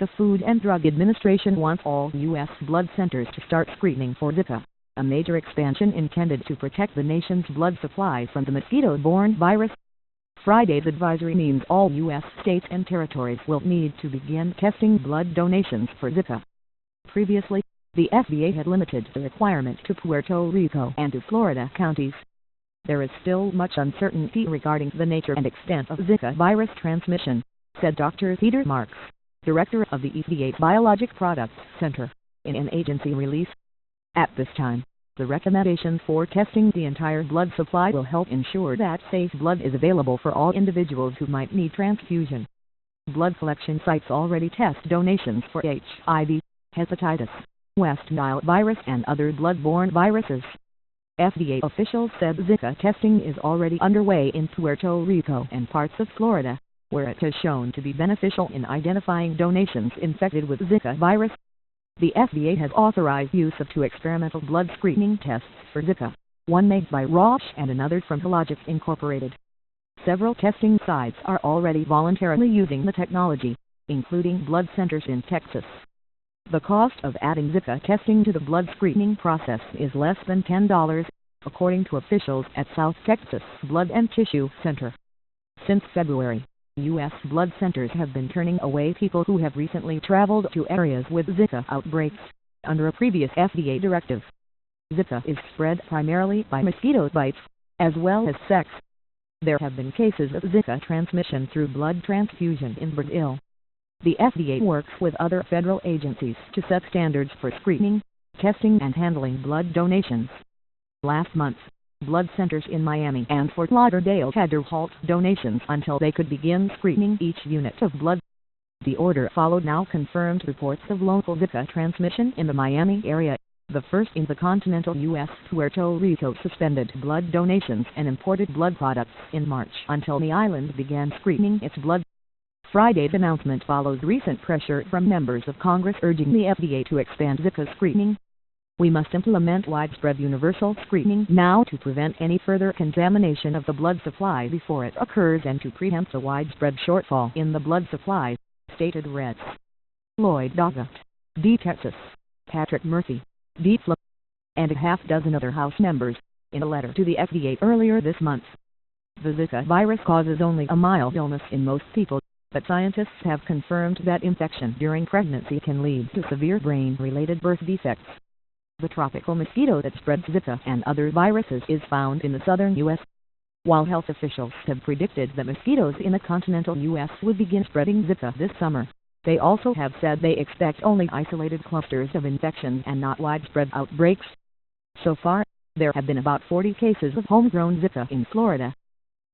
The Food and Drug Administration wants all U.S. blood centers to start screening for Zika, a major expansion intended to protect the nation's blood supply from the mosquito-borne virus. Friday's advisory means all U.S. states and territories will need to begin testing blood donations for Zika. Previously, the FDA had limited the requirement to Puerto Rico and to Florida counties. There is still much uncertainty regarding the nature and extent of Zika virus transmission, said Dr. Peter Marks, director of the FDA Biologic Products Center, in an agency release. At this time, the recommendation for testing the entire blood supply will help ensure that safe blood is available for all individuals who might need transfusion. Blood collection sites already test donations for HIV, hepatitis, West Nile virus and other blood-borne viruses. FDA officials said Zika testing is already underway in Puerto Rico and parts of Florida, where it has shown to be beneficial in identifying donations infected with Zika virus. The FDA has authorized use of two experimental blood screening tests for Zika, one made by Roche and another from Hologic Incorporated. Several testing sites are already voluntarily using the technology, including blood centers in Texas. The cost of adding Zika testing to the blood screening process is less than $10, according to officials at South Texas Blood and Tissue Center. Since February, U.S. blood centers have been turning away people who have recently traveled to areas with Zika outbreaks, under a previous FDA directive. Zika is spread primarily by mosquito bites, as well as sex. There have been cases of Zika transmission through blood transfusion in Brazil. The FDA works with other federal agencies to set standards for screening, testing and handling blood donations. Last month, blood centers in Miami and Fort Lauderdale had to halt donations until they could begin screening each unit of blood. The order followed now confirmed reports of local Zika transmission in the Miami area, the first in the continental U.S. Puerto Rico suspended blood donations and imported blood products in March until the island began screening its blood. Friday's announcement follows recent pressure from members of Congress urging the FDA to expand Zika screening. We must implement widespread universal screening now to prevent any further contamination of the blood supply before it occurs and to preempt a widespread shortfall in the blood supply, stated Reds. Lloyd Doggett, D. Texas, Patrick Murphy, D. Flip, and a half-dozen other House members, in a letter to the FDA earlier this month. The Zika virus causes only a mild illness in most people, but scientists have confirmed that infection during pregnancy can lead to severe brain-related birth defects. The tropical mosquito that spreads Zika and other viruses is found in the southern U.S. While health officials have predicted that mosquitoes in the continental U.S. would begin spreading Zika this summer, they also have said they expect only isolated clusters of infections and not widespread outbreaks. So far, there have been about 40 cases of homegrown Zika in Florida,